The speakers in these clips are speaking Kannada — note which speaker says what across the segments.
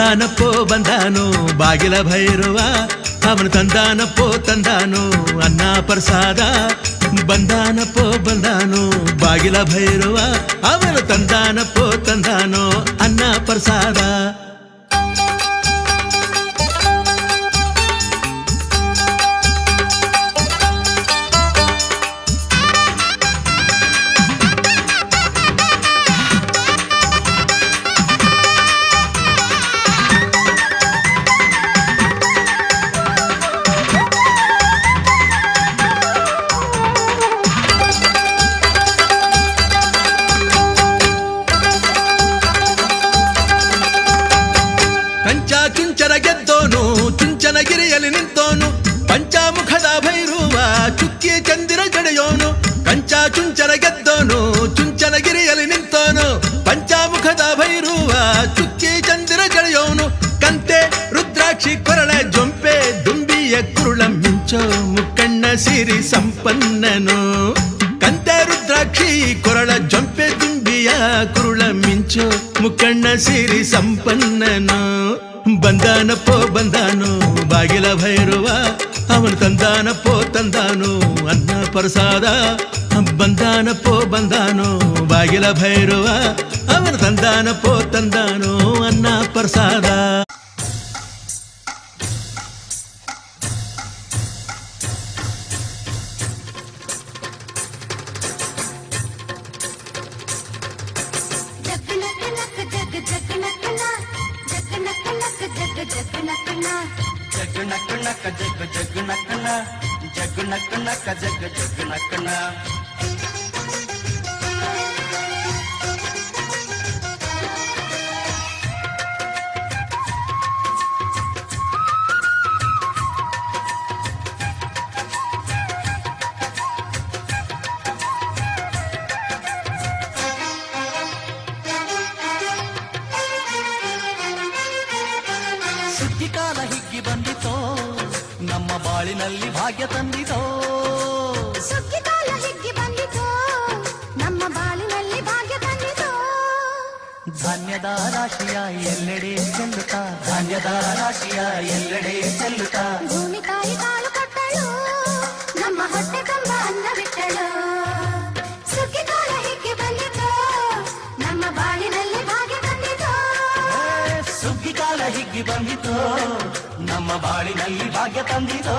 Speaker 1: ಬಂದಾನಪ್ಪೋ ಬಂದಾನೋ ಬಾಗಿಲ ಭೈರವ ಅವನು ತಂದಾನಪ್ಪೋ ತಂದಾನೋ ಅನ್ನ ಪ್ರಸಾದ ಬಂದಾನಪ್ಪೋ ಬಂದಾನೋ ಬಾಗಿಲ ಭೈರವ ಅವನು ತಂದಾನಪ್ಪೋ ತಂದಾನೋ ಅನ್ನ ಪ್ರಸಾದ ಚುಂಚನ ಗೆದ್ದೋನು ಚುಂಚನಗಿರಿಯಲ್ಲಿ ನಿಂತೋನು ಪಂಚಾಮುಖದ ಭೈರವ ಚುಕ್ಕಿ ಚಂದಿರ ಜಡೆಯೋನು ಕಂಚ ಚುಂಚನ ಗೆದ್ದೋನು ಚುಂಚನಗಿರಿಯಲ್ಲಿ ನಿಂತೋನು ಪಂಚಾಮುಖದ ಭೈರವ ಚುಕ್ಕಿ ಚಂದಿರ ಜಡೆಯೋನು ಕಂತೆ ರುದ್ರಾಕ್ಷಿ ಕೊರಳ ಜೊಂಪೆ ದುಂಬಿಯ ಕುರುಳ ಮಿಂಚೋ ಮುಕ್ಕಣ್ಣ ಸಿರಿ ಸಂಪನ್ನನು ಕಂತೆ ರುದ್ರಾಕ್ಷಿ ಕೊರಳ ಜೊಂಪೆ ದುಂಬಿಯ ಕುರುಳ ಮಿಂಚೋ ಮುಕ್ಕಣ್ಣ ಸಿರಿ ಸಂಪನ್ನನು ಬಂದಾನಪ್ಪೋ ಬಂದಾನು ಬಾಗಿಲ ಭೈರವ ಅವನು ತಂದಾನಪ್ಪೋ ತಂದಾನು ಅನ್ನ ಪ್ರಸಾದ ಬಂದಾನಪ್ಪೋ ಬಂದಾನು ಬಾಗಿಲ ಭೈರವ ಅವನು ತಂದಾನಪ್ಪೋ ತಂದಾನು ಅನ್ನ ಪ್ರಸಾದ
Speaker 2: ಸುಗ್ಗಿಕಾಲ ಹಿಗ್ಗಿ ಬಂದಿತೋ ನಮ್ಮ ಬಾಳಿನಲ್ಲಿ ಭಾಗ್ಯ ತಂದಿತೋ
Speaker 3: ಸುಗ್ಗಿಕಾಲ ಹಿಗ್ಗಿ ಬಂದಿತೋ ನಮ್ಮ ಬಾಳಿನಲ್ಲಿ ಭಾಗ್ಯ ತಂದಿತೋ
Speaker 2: ಧಾನ್ಯದ ರಾಶಿಯ ಎಲ್ಲೆಡೆ ಚೆಲ್ಲುತ್ತಾ ಧಾನ್ಯದ ರಾಶಿಯ ಎಲ್ಲೆಡೆ ಚೆಲ್ಲುತ್ತಾ
Speaker 3: ಭೂಮಿ ತಾಯಿ ಕಾಳು ಕೊಟ್ಟಳು ನಮ್ಮ ಹೊಟ್ಟೆ ತುಂಬ ಅನ್ನ ಬಿಟ್ಟಳು ಸುಗ್ಗಿಕಾಲ ಹಿಗ್ಗಿ ಬಂದಿತೋ ನಮ್ಮ ಬಾಳಿನಲ್ಲಿ ಭಾಗ್ಯ ತಂದಿತೋ
Speaker 2: ಸುಗ್ಗಿಕಾಲ ಹಿಗ್ಗಿ ಬಂದಿತೋ ನಮ್ಮ ಬಾಳಿನಲ್ಲಿ ಭಾಗ್ಯ ತಂದಿತೋ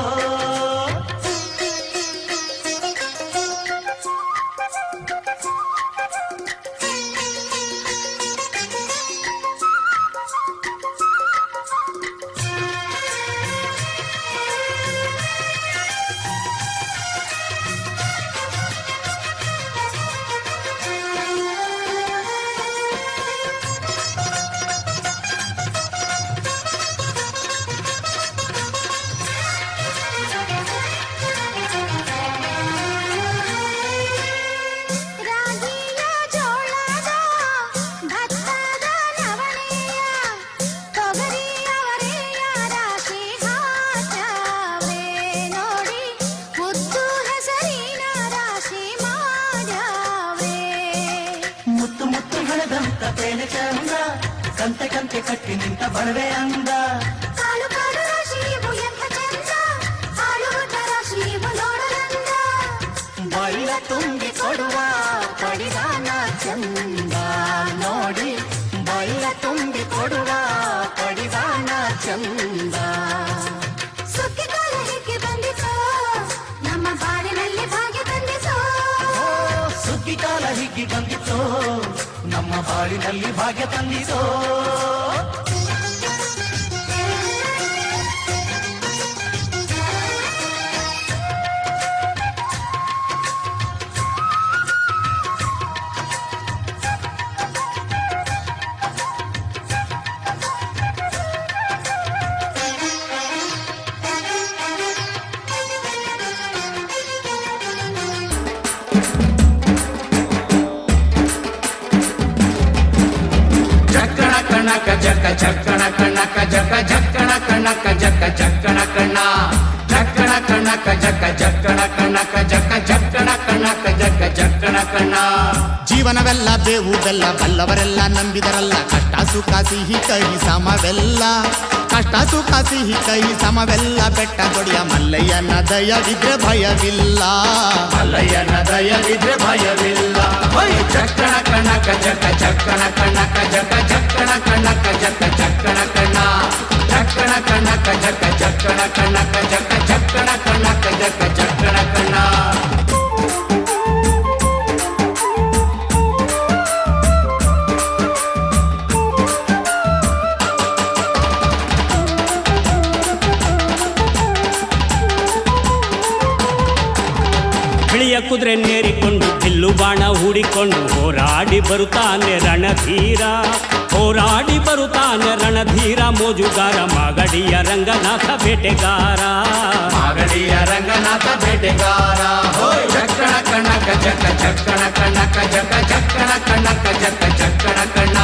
Speaker 2: ಕಂತೆ ಕಂತೆ ಕಟ್ಟಿ ನಿಂತ ಬಡವೆ ಅಂದ
Speaker 3: ಕಾಳು ಕಾಳು ರಾಶಿಯು ಎಂಥ ಚಂದ ಆಳುವುದ ರಾಶಿಯು ನೋಡಲಂದ
Speaker 2: ಬೈಲ ತುಂಬಿ ಕೊಡುವ ಪಡಿದಾನ ಚಂದ ನೋಡಿ ಬೈಲ ತುಂಬಿ ಕೊಡುವ ಪಡಿದಾನ ಚಂದ
Speaker 3: ಸುಗ್ಗಿಕಾಲ ಹಿಗ್ಗಿ ಬಂದಿತೋ ನಮ್ಮ ಬಾಳಿನಲ್ಲಿ ಭಾಗ್ಯ ತಂದಿತೋ
Speaker 2: ಸುಗ್ಗಿಕಾಲ ಹಿಗ್ಗಿ ಬಂದಿತೋ ನಮ್ಮ ಬಾಳಿನಲ್ಲಿ ಭಾಗ್ಯ ತಂದಿತೋ
Speaker 4: ಕಣಕ ಜಕ ಜಕ್ಕಣ ಕಣಕ ಜಕ ಜಕ್ಕಣ ಕಣಕ ಜಕ ಜಕ್ಕಣ ಕಣ್ಣ
Speaker 2: ಜಕ್ಕಣ ಕಣಕ ಜಕ್ಕ ಜಕ್ಕಣ ಕಣಕ ಜಕ್ಕ ಜಕ್ಕಣ ಕಣಕ ಜಕ್ಕ ಜಕ್ಕಣ ಕಣ.
Speaker 4: ಜೀವನವೆಲ್ಲ ಬೇವು ಬೆಲ್ಲ ಬಲ್ಲವರೆಲ್ಲ ನಂಬಿದರಲ್ಲ ಕಷ್ಟ ಸುಖ ಸಿಹಿ ಕೈ ಸಮವೆಲ್ಲ ಕಷ್ಟ ಸುಖ ಸಿಹಿ ಕೈ ಸಮವೆಲ್ಲ ಬೆಟ್ಟ ದೊಡಿಯ ಮಲ್ಲಯ್ಯನ ದಯವಿದ್ರೆ ಭಯವಿಲ್ಲ
Speaker 2: ಮಲ್ಲಯ್ಯನ ದಯವಿದ್ರೆ ಭಯವಿಲ್ಲ. ಜಕ್ಕಣ ಕಣಕ ಜಕ್ಕ ಜಕ್ಕಣ ಕಣಕ ಜಕ್ಕ ಜಕ್ಕಣ ಕಣಕ ಜಕ್ಕ ಜಕ್ಕಣ ಕಣ. ಜಕ್ಕಣ ಕಣಕ ಜಕ್ಕ ಜಕ್ಕಣ ಕಣಕ ಜಕ್ಕ ಜಕ್ಕಣ ಕಣಕ ಜಕ್ಕ ಜಕ್ಕಣ ಕಣ.
Speaker 5: ಬಿಳಿಯ ಕುದುರೆ ನೇರಿಕೊಂಡು ಬಿಲ್ಲು ಬಾಣ ಹೂಡಿಕೊಂಡು ಹೋರಾಡಿ ಬರುತ್ತಾನೆ ರಣಧೀರ ಹೋರಾಡಿ ಬರುತ್ತಾನೆ ರಣಧೀರ ಮೋಜುಗಾರ ಮಾಗಡಿಯ ರಂಗನಾಥ ಬೇಟೆಗಾರ
Speaker 2: ಮಾಗಡಿಯ ರಂಗನಾಥ ಬೇಟೆಗಾರ. ಜಕ್ಕಣ ಕಣಕ ಜಕ್ಕ ಜಕ್ಕಣ ಕಣಕ ಜಕ್ಕ ಜಕ್ಕಣ ಕಣಕ ಜಕ್ಕ ಜಕ್ಕಣ ಕಣ.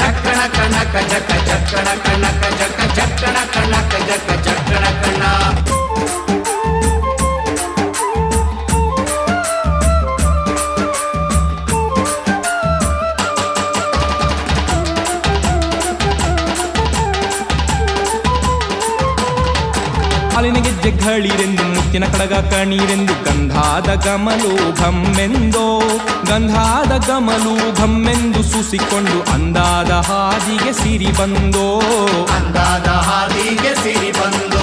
Speaker 2: ಜಕ್ಕಣ ಕಣಕ ಜಕ್ಕ ಜಕ್ಕಣ ಕಣಕ ಜಕ್ಕ ಜಕ್ಕಣ ಕಣಕ ಜಕ್ಕ ಜಕ್ಕಣ ಕಣ.
Speaker 6: ಹಾಲಿನ ಗೆಜ್ಜೆ ಘಳಿರೆಂದು ಮುತ್ತಿನ ಕಡಗ ಕಣೀರೆಂದು ಗಂಧಾದ ಗಮಲು ಘಮ್ಮೆಂದೋ ಗಂಧಾದ ಗಮಲು ಘಮ್ಮೆಂದು ಸೂಸಿಕೊಂಡು ಅಂದಾದ ಹಾದಿಗೆ ಸಿರಿ ಬಂದೋ
Speaker 2: ಅಂದಾದ ಹಾದಿಗೆ ಸಿರಿ ಬಂದು.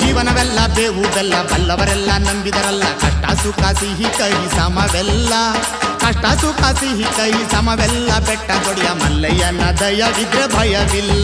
Speaker 4: ಜೀವನವೆಲ್ಲ ಬೇವು ಬೆಲ್ಲ ಬಲ್ಲವರೆಲ್ಲ ನಂಬಿದರಲ್ಲ ಕಷ್ಟ ಸುಖ ಸಿಹಿ ಕೈ ಸಮವೆಲ್ಲ ಕಷ್ಟ ಸುಖ ಸಿಹಿ ಕೈ ಸಮವೆಲ್ಲ ಬೆಟ್ಟ ದೊಡಿಯ ಮಲ್ಲಯ್ಯನ ದಯವಿದ್ರೆ ಭಯವಿಲ್ಲ